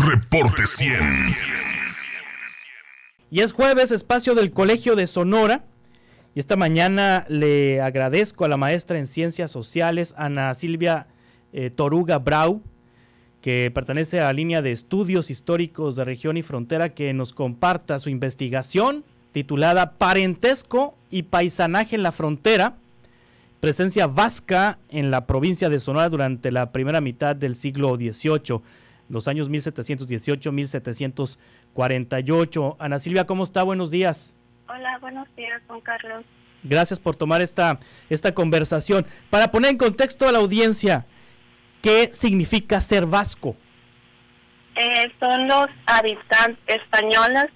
Reporte 100. Y es jueves, espacio del Colegio de Sonora. Y esta mañana le agradezco a la maestra en Ciencias Sociales, Ana Silvia Toruga Brau, que pertenece a la línea de estudios históricos de región y frontera, que nos comparta su investigación titulada Parentesco y paisanaje en la frontera, presencia vasca en la provincia de Sonora durante la primera mitad del siglo XVIII, los años 1718-1748. Ana Silvia, ¿cómo está? Buenos días. Hola, buenos días, Juan Carlos. Gracias por tomar esta conversación. Para poner en contexto a la audiencia, ¿qué significa ser vasco? Son los habitantes españoles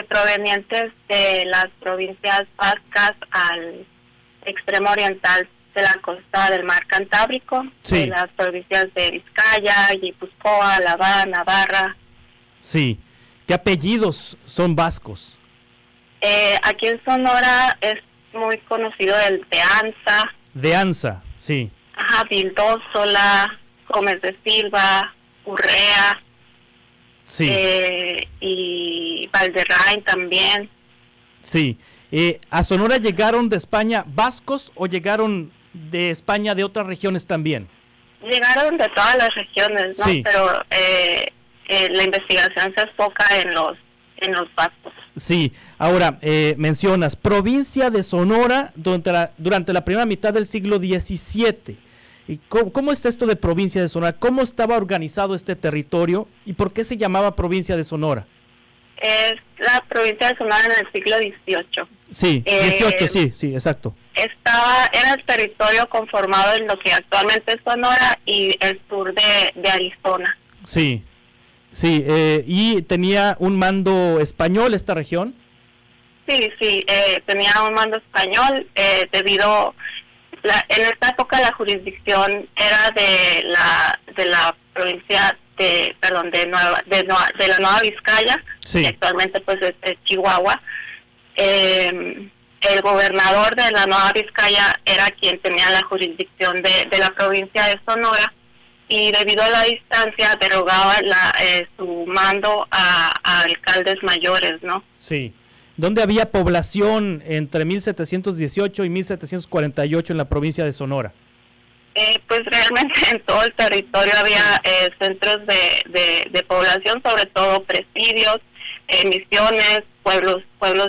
provenientes de las provincias vascas al extremo oriental de la costa del mar Cantábrico, sí, de las provincias de Vizcaya, Guipúzcoa, Álava, Navarra. Sí. ¿Qué apellidos son vascos? Aquí en Sonora es muy conocido el de Anza. De Anza, sí. Ajá, Vildósola, Gómez de Silva, Urrea. Sí. Y Valderrain también. Sí. ¿A Sonora llegaron de España vascos o llegaron de España de otras regiones también? Llegaron de todas las regiones, ¿no? Sí. Pero la investigación se enfoca en los vascos. Sí. Ahora, mencionas provincia de Sonora durante la primera mitad del siglo XVII. ¿Y cómo está esto de provincia de Sonora? ¿Cómo estaba organizado este territorio y por qué se llamaba provincia de Sonora? Es la provincia de Sonora en el siglo XVIII. Sí, 18, sí, exacto. Era el territorio conformado en lo que actualmente es Sonora y el sur de Arizona. Sí, sí, y tenía un mando español esta región. Sí, tenía un mando español debido... en esta época la jurisdicción era de la provincia de la Nueva Vizcaya, sí, que actualmente pues es Chihuahua. El gobernador de la Nueva Vizcaya era quien tenía la jurisdicción de la provincia de Sonora, y debido a la distancia derogaba su mando a alcaldes mayores, ¿no? Sí. ¿Dónde había población entre 1718 y 1748 en la provincia de Sonora? Pues realmente en todo el territorio había centros de población, sobre todo presidios, misiones, pueblos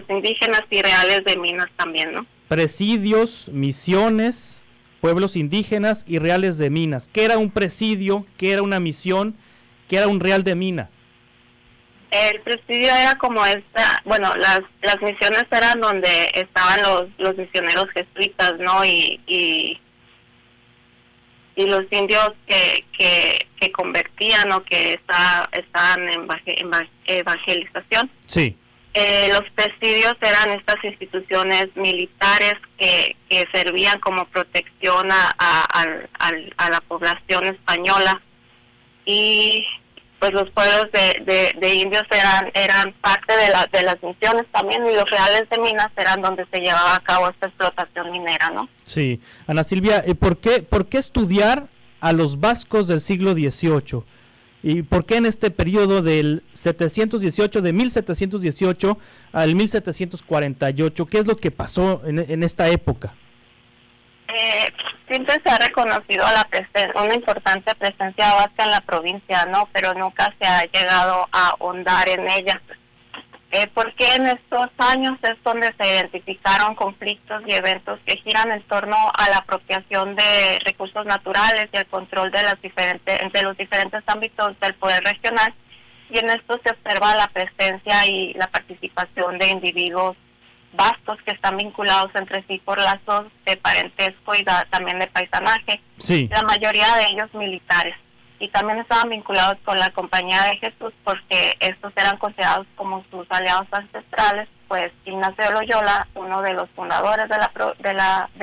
indígenas y reales de minas también, ¿no? Presidios, misiones, pueblos indígenas y reales de minas. ¿Qué era un presidio? ¿Qué era una misión? ¿Qué era un real de mina? El presidio era como las misiones eran donde estaban los misioneros jesuitas, ¿no? Y los indios que convertían o que estaban en evangelización. Sí. Los presidios eran estas instituciones militares que servían como protección a la población española, y pues los pueblos de indios eran parte de las misiones también, y los reales de minas eran donde se llevaba a cabo esta explotación minera, ¿no? Sí. Ana Silvia, ¿por qué estudiar a los vascos del siglo XVIII? ¿Y por qué en este periodo del 718, de 1718 al 1748? ¿Qué es lo que pasó en esta época? Siempre se ha reconocido una importante presencia vasca en la provincia, ¿no? Pero nunca se ha llegado a ahondar en ella. Porque en estos años es donde se identificaron conflictos y eventos que giran en torno a la apropiación de recursos naturales y el control de los diferentes ámbitos del poder regional, y en esto se observa la presencia y la participación de individuos vascos que están vinculados entre sí por lazos de parentesco y también de paisanaje. Sí. La mayoría de ellos militares, y también estaban vinculados con la Compañía de Jesús, porque estos eran considerados como sus aliados ancestrales. Pues Ignacio de Loyola, uno de los fundadores de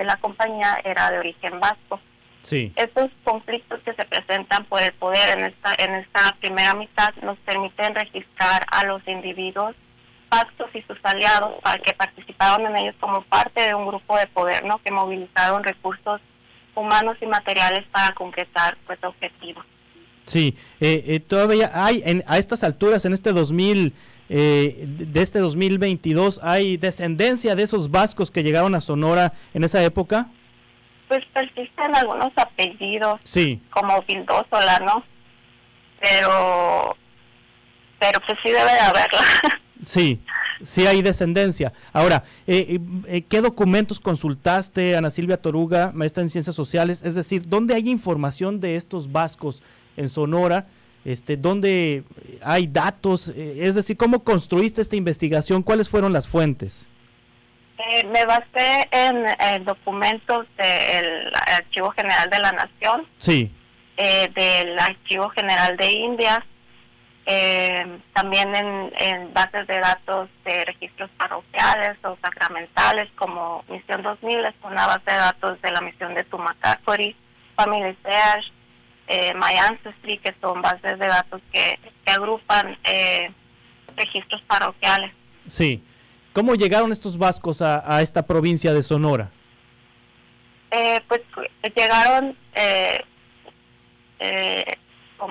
la compañía, era de origen vasco. Sí. Estos conflictos que se presentan por el poder en esta primera mitad nos permiten registrar a los individuos vascos y sus aliados que participaron en ellos como parte de un grupo de poder, ¿no? Que movilizaron recursos humanos y materiales para concretar pues objetivos. Sí, todavía hay, a estas alturas, en este 2000, de este 2022, ¿hay descendencia de esos vascos que llegaron a Sonora en esa época? Pues persisten algunos apellidos, Sí, como Vildósola, ¿no? Pero pues sí debe de haberla. sí, sí hay descendencia. Ahora, ¿qué documentos consultaste, Ana Silvia Toruga, maestra en Ciencias Sociales? Es decir, ¿dónde hay información de estos vascos en Sonora? ¿Dónde hay datos? Es decir, ¿cómo construiste esta investigación? ¿Cuáles fueron las fuentes? Me basé en documentos del Archivo General de la Nación, Sí, del Archivo General de Indias, también en bases de datos de registros parroquiales o sacramentales, como Misión 2000 es una base de datos de la misión de Tumacacori, Family Search, My Ancestry, que son bases de datos que agrupan registros parroquiales. sí. ¿Cómo llegaron estos vascos a esta provincia de Sonora? Pues llegaron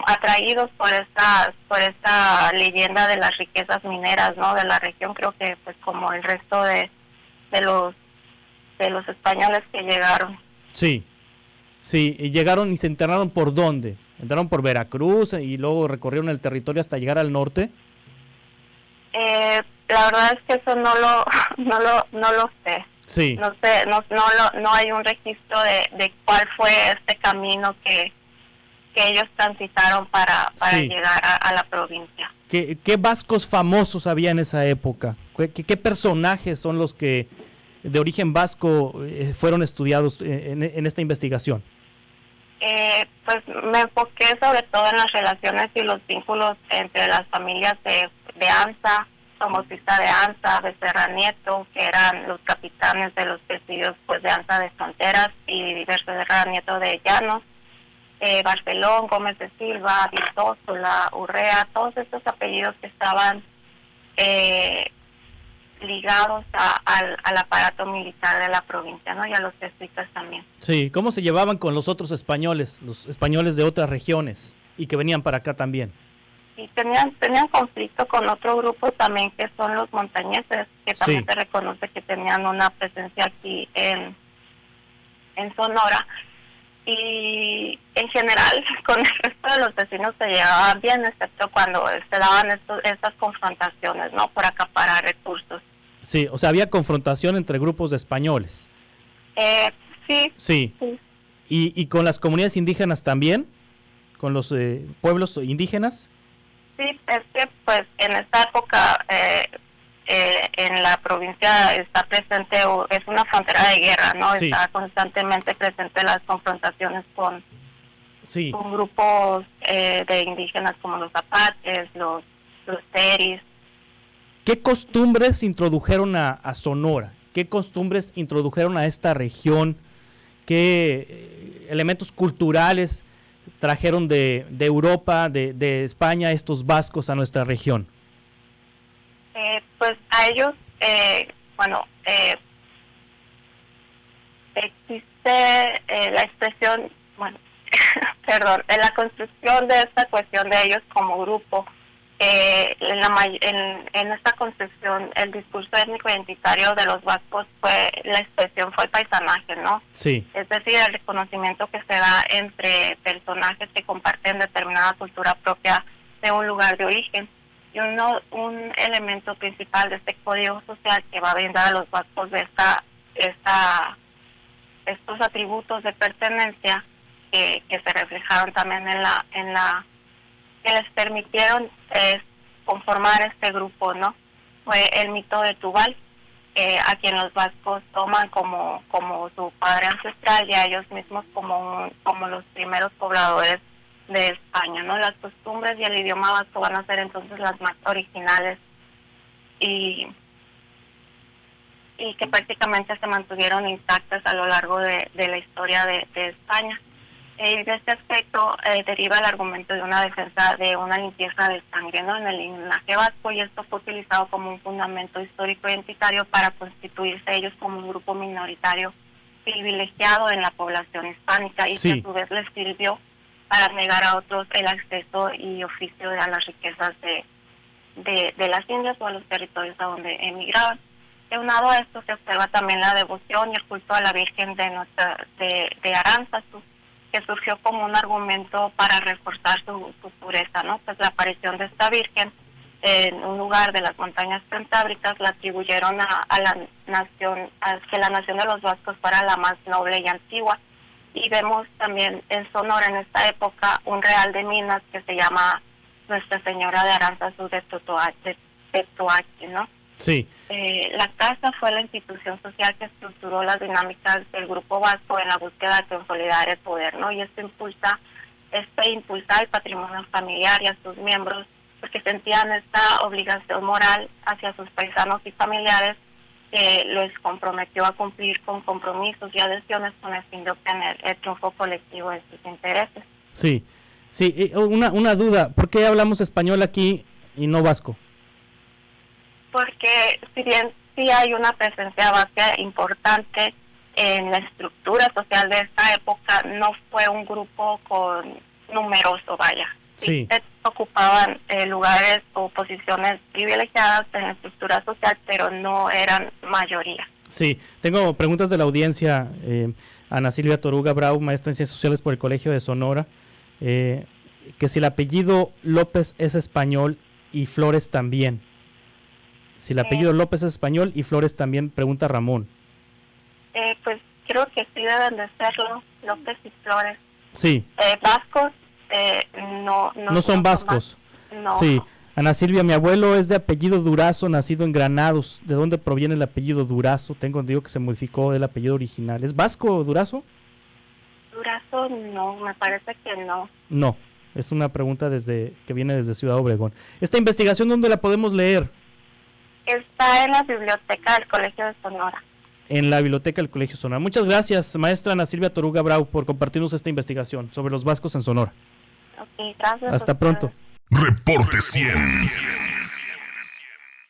atraídos por esta leyenda de las riquezas mineras, ¿no? De la región. Creo que pues como el resto de los españoles que llegaron. Sí, sí, y llegaron y se internaron ¿por dónde? ¿Entraron por Veracruz y luego recorrieron el territorio hasta llegar al norte? La verdad es que eso no lo sé. Sí. No sé, no hay un registro de cuál fue este camino que ellos transitaron para Sí. llegar a la provincia. ¿Qué vascos famosos había en esa época? ¿Qué personajes son los que de origen vasco fueron estudiados en esta investigación? Pues me enfoqué sobre todo en las relaciones y los vínculos entre las familias de Anza, Somocista de Anza, Becerra Nieto, que eran los capitanes de los presidios pues de Anza de Fronteras, y Becerra Nieto de Llanos, Barcelón, Gómez de Silva, Vildósola, Urrea, todos estos apellidos que estaban ligados al aparato militar de la provincia, ¿no? Y a los jesuitas también. Sí, ¿cómo se llevaban con los otros españoles, los españoles de otras regiones y que venían para acá también? Y tenían conflicto con otro grupo también, que son los montañeses, que también Sí. se reconoce que tenían una presencia aquí en Sonora. Y en general con el resto de los vecinos se llevaban bien, excepto cuando se daban estas confrontaciones, ¿no? Por acaparar recursos. Sí, o sea, había confrontación entre grupos de españoles. Sí, Sí. sí. ¿Y con las comunidades indígenas también? ¿Con los pueblos indígenas? Sí, es que pues en esta época en la provincia está presente, es una frontera de guerra, ¿no? Sí. Está constantemente presente las confrontaciones con Sí. grupos de indígenas como los zapates, los teris. ¿Qué costumbres introdujeron a Sonora? ¿Qué costumbres introdujeron a esta región? ¿Qué elementos culturales trajeron de Europa, de España, estos vascos a nuestra región? Pues a ellos, existe la expresión, perdón, en la construcción de esta cuestión de ellos como grupo. En esta construcción, el discurso étnico identitario de los vascos la expresión fue el paisanaje, ¿no? Sí. Es decir, el reconocimiento que se da entre personajes que comparten determinada cultura propia de un lugar de origen. Y un elemento principal de este código social que va a brindar a los vascos de estos atributos de pertenencia que se reflejaron también que les permitieron conformar este grupo, ¿no? Fue el mito de Tubal, a quien los vascos toman como su padre ancestral, y a ellos mismos como los primeros pobladores de España, ¿no? Las costumbres y el idioma vasco van a ser entonces las más originales y que prácticamente se mantuvieron intactas a lo largo de la historia de España. De este aspecto deriva el argumento de una defensa de una limpieza de sangre, ¿no? En el linaje vasco, y esto fue utilizado como un fundamento histórico identitario para constituirse ellos como un grupo minoritario privilegiado en la población hispánica, y Sí. que a su vez les sirvió para negar a otros el acceso y oficio a las riquezas de las Indias o a los territorios a donde emigraban. Aunado a esto se observa también la devoción y el culto a la Virgen de Aránzazu, que surgió como un argumento para reforzar su pureza, ¿no? Pues la aparición de esta Virgen en un lugar de las montañas cantábricas la atribuyeron a la nación, a que la nación de los vascos fuera la más noble y antigua. Y vemos también en Sonora en esta época un real de minas que se llama Nuestra Señora de Aránzazu de Tetuaqui, ¿no? Sí. La casa fue la institución social que estructuró las dinámicas del grupo vasco en la búsqueda de consolidar el poder, ¿no? Y esto impulsa el patrimonio familiar y a sus miembros, porque sentían esta obligación moral hacia sus paisanos y familiares que los comprometió a cumplir con compromisos y adhesiones con el fin de obtener el triunfo colectivo de sus intereses. Sí, sí. Una duda, ¿por qué hablamos español aquí y no vasco? Porque si bien sí hay una presencia vasca importante en la estructura social de esta época, no fue un grupo numeroso, vaya. Sí. Ocupaban lugares o posiciones privilegiadas en la estructura social, pero no eran mayoría. Sí, tengo preguntas de la audiencia. Ana Silvia Toruga Brau, maestra en Ciencias Sociales por el Colegio de Sonora, que si el apellido López es español y Flores también. Si el apellido López es español y Flores también, pregunta Ramón. Pues creo que sí deben de serlo, López y Flores. Sí. Vascos, no son vascos. No. Sí. Ana Silvia, mi abuelo es de apellido Durazo, nacido en Granados. ¿De dónde proviene el apellido Durazo? Tengo entendido que se modificó del apellido original. ¿Es vasco Durazo? Durazo no, me parece que no. No, es una pregunta que viene desde Ciudad Obregón. ¿Esta investigación dónde la podemos leer? Está en la biblioteca del Colegio de Sonora. En la biblioteca del Colegio de Sonora. Muchas gracias, maestra Ana Silvia Toruga Brau, por compartirnos esta investigación sobre los vascos en Sonora. Ok, gracias. Hasta pronto. Reporte 100.